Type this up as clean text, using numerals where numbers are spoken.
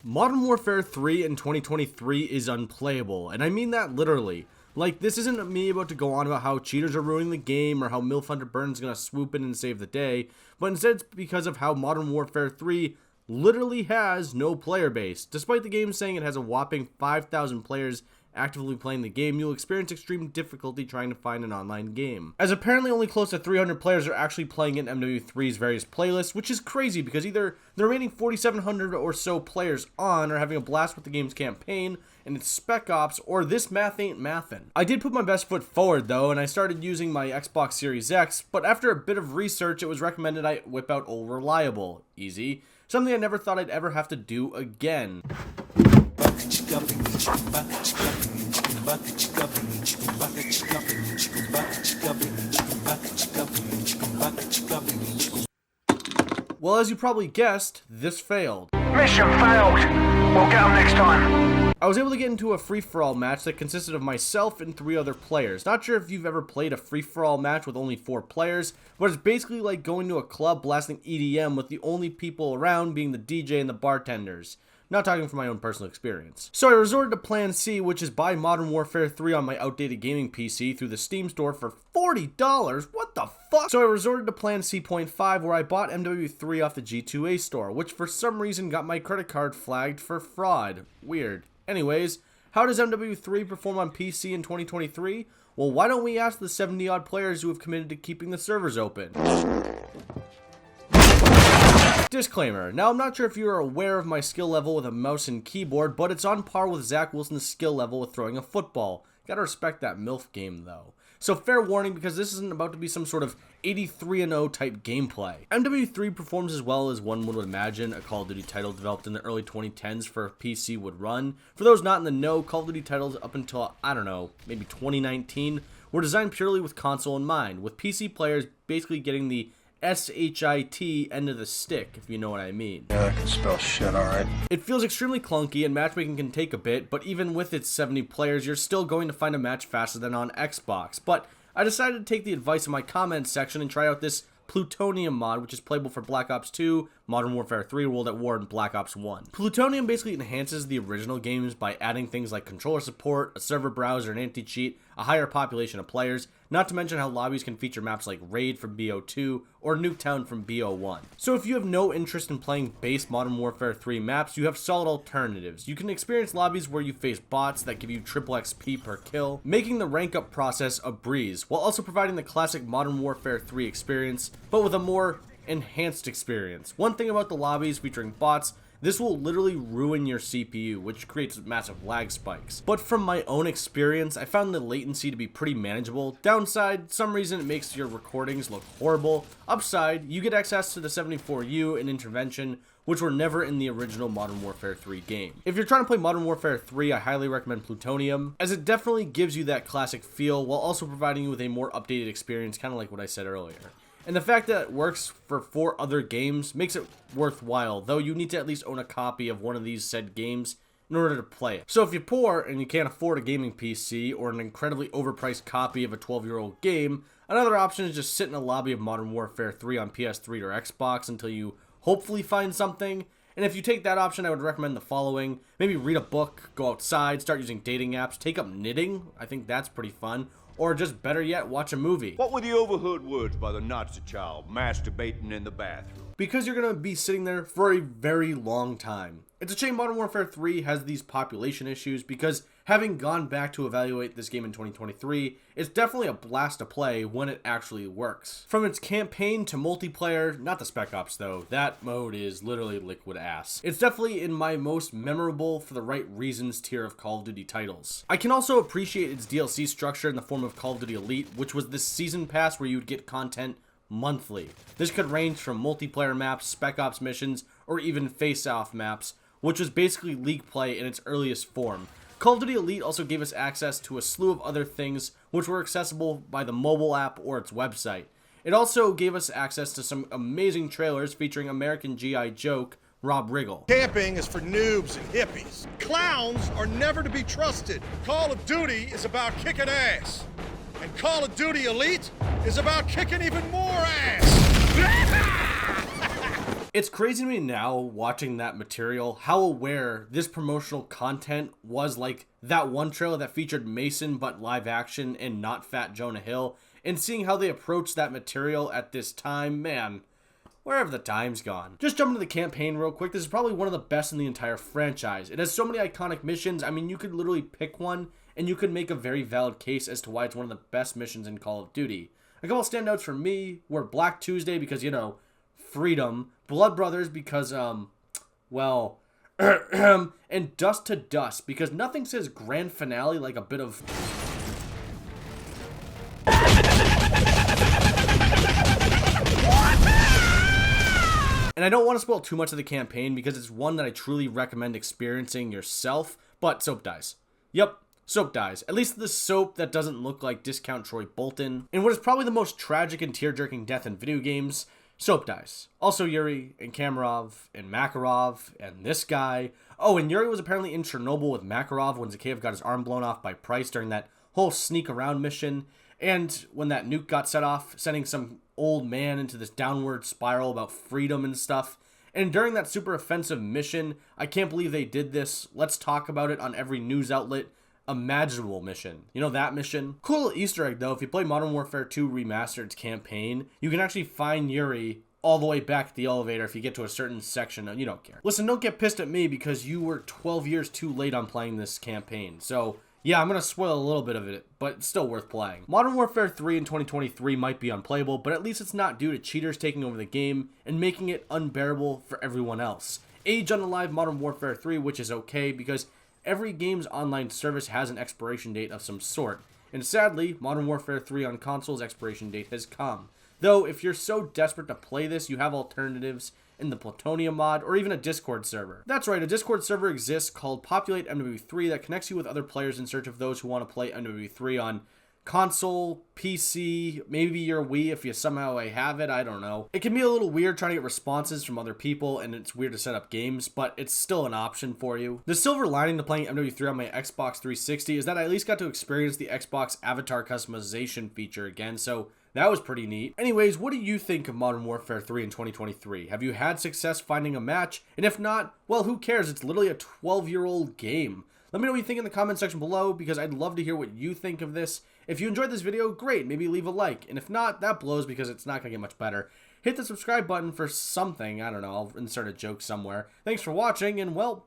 Modern Warfare 3 in 2023 is unplayable, and I mean that literally. Like, this isn't me about to go on about how cheaters are ruining the game or how MILF Hunter Burns gonna swoop in and save the day, but instead it's because of how Modern Warfare 3 literally has no player base. Despite the game saying it has a whopping 5,000 players actively playing the game, you'll experience extreme difficulty trying to find an online game, as apparently only close to 300 players are actually playing in MW3's various playlists, which is crazy because either the remaining 4,700 or so players on are having a blast with the game's campaign and its spec ops, or this math ain't mathin'. I did put my best foot forward though, and I started using my Xbox Series X, but after a bit of research it was recommended I whip out Unplayable. Easy. Something I never thought I'd ever have to do again. Well, as you probably guessed, this failed. Mission failed. We'll get them next time. I was able to get into a free-for-all match that consisted of myself and 3 other players. Not sure if you've ever played a free-for-all match with only 4 players, but it's basically like going to a club blasting EDM with the only people around being the DJ and the bartenders. Not talking from my own personal experience. So I resorted to Plan C, which is buy Modern Warfare 3 on my outdated gaming PC through the Steam store for $40. What the fuck? So I resorted to Plan C.5, where I bought MW3 off the G2A store, which for some reason got my credit card flagged for fraud. Weird. Anyways, how does MW3 perform on PC in 2023? Well, why don't we ask the 70 odd players who have committed to keeping the servers open? Disclaimer, now I'm not sure if you are aware of my skill level with a mouse and keyboard, but it's on par with Zach Wilson's skill level with throwing a football. Gotta respect that MILF game though. So fair warning, because this isn't about to be some sort of 83-0 type gameplay. MW3 performs as well as one would imagine a Call of Duty title developed in the early 2010s for a PC would run. For those not in the know, Call of Duty titles up until, I don't know, maybe 2019 were designed purely with console in mind, with PC players basically getting the SHIT end of the stick, if you know what I mean. Yeah, I can spell shit, alright. It feels extremely clunky and matchmaking can take a bit, but even with its 70 players, you're still going to find a match faster than on Xbox. But I decided to take the advice in my comments section and try out this Plutonium mod, which is playable for Black Ops 2, Modern Warfare 3, World at War, and Black Ops 1. Plutonium basically enhances the original games by adding things like controller support, a server browser, an anti-cheat, a higher population of players, not to mention how lobbies can feature maps like Raid from BO2 or Nuketown from BO1. So if you have no interest in playing base Modern Warfare 3 maps, you have solid alternatives. You can experience lobbies where you face bots that give you triple XP per kill, making the rank up process a breeze, while also providing the classic Modern Warfare 3 experience, but with a more enhanced experience. One thing about the lobbies featuring bots, this will literally ruin your CPU, which creates massive lag spikes. But from my own experience, I found the latency to be pretty manageable. Downside, some reason it makes your recordings look horrible. Upside, you get access to the 74U and intervention, which were never in the original Modern Warfare 3 game. If you're trying to play Modern Warfare 3, I highly recommend Plutonium, as it definitely gives you that classic feel while also providing you with a more updated experience, kind of like what I said earlier. And the fact that it works for 4 other games makes it worthwhile, though you need to at least own a copy of one of these said games in order to play it. So if you're poor and you can't afford a gaming PC or an incredibly overpriced copy of a 12-year-old game, another option is just sit in a lobby of Modern Warfare 3 on PS3 or Xbox until you hopefully find something. And if you take that option, I would recommend the following. Maybe read a book, go outside, start using dating apps, take up knitting. I think that's pretty fun. Or just better yet, watch a movie. What were the overheard words by the Nazi child masturbating in the bathroom? Because you're going to be sitting there for a very long time. It's a shame Modern Warfare 3 has these population issues, because having gone back to evaluate this game in 2023, it's definitely a blast to play when it actually works. From its campaign to multiplayer, not the Spec Ops though, that mode is literally liquid ass. It's definitely in my most memorable for the right reasons tier of Call of Duty titles. I can also appreciate its DLC structure in the form of Call of Duty Elite, which was this season pass where you would get content monthly. This could range from multiplayer maps, Spec Ops missions, or even face-off maps, which was basically League play in its earliest form. Call of Duty Elite also gave us access to a slew of other things which were accessible by the mobile app or its website. It also gave us access to some amazing trailers featuring American G.I. Joke, Rob Riggle. Camping is for noobs and hippies. Clowns are never to be trusted. Call of Duty is about kicking ass. And Call of Duty Elite is about kicking even more ass. It's crazy to me now, watching that material, how aware this promotional content was. Like that one trailer that featured Mason but live action and not Fat Jonah Hill, and seeing how they approach that material at this time, man, where have the time's gone? Just jumping into the campaign real quick, this is probably one of the best in the entire franchise. It has so many iconic missions. I mean, you could literally pick one and you could make a very valid case as to why it's one of the best missions in Call of Duty. A couple standouts for me were Black Tuesday because, you know, freedom, Blood Brothers because, well, and Dust to Dust because nothing says grand finale like a bit of... And I don't want to spoil too much of the campaign because it's one that I truly recommend experiencing yourself, but Soap dies. Yep, Soap dies. At least the Soap that doesn't look like Discount Troy Bolton. And what is probably the most tragic and tear-jerking death in video games, Soap dies. Also Yuri, and Kamarov, and Makarov, and this guy. Oh, and Yuri was apparently in Chernobyl with Makarov when Zakhaev got his arm blown off by Price during that whole sneak around mission. And when that nuke got set off, sending some old man into this downward spiral about freedom and stuff. And during that super offensive mission, I can't believe they did this. Let's talk about it on every news outlet imaginable mission. You know that mission? Cool little Easter egg though, if you play Modern Warfare 2 Remastered's campaign, you can actually find Yuri all the way back at the elevator if you get to a certain section. You don't care. Listen, don't get pissed at me because you were 12 years too late on playing this campaign. So yeah, I'm going to spoil a little bit of it, but it's still worth playing. Modern Warfare 3 in 2023 might be unplayable, but at least it's not due to cheaters taking over the game and making it unbearable for everyone else. Age unalive Modern Warfare 3, which is okay because every game's online service has an expiration date of some sort. And sadly, Modern Warfare 3 on console's expiration date has come. Though, if you're so desperate to play this, you have alternatives in the Plutonium mod, or even a Discord server. That's right, a Discord server exists called Populate MW3 that connects you with other players in search of those who want to play MW3 on console, PC, maybe your Wii if you somehow have it, I don't know. It can be a little weird trying to get responses from other people, and it's weird to set up games, but it's still an option for you. The silver lining to playing MW3 on my Xbox 360 is that I at least got to experience the Xbox avatar customization feature again, so that was pretty neat. Anyways, what do you think of Modern Warfare 3 in 2023? Have you had success finding a match? And if not, well, who cares? It's literally a 12-year-old game. Let me know what you think in the comment section below because I'd love to hear what you think of this. If you enjoyed this video, great, maybe leave a like. And if not, that blows because it's not going to get much better. Hit the subscribe button for something. I don't know, I'll insert a joke somewhere. Thanks for watching, and well,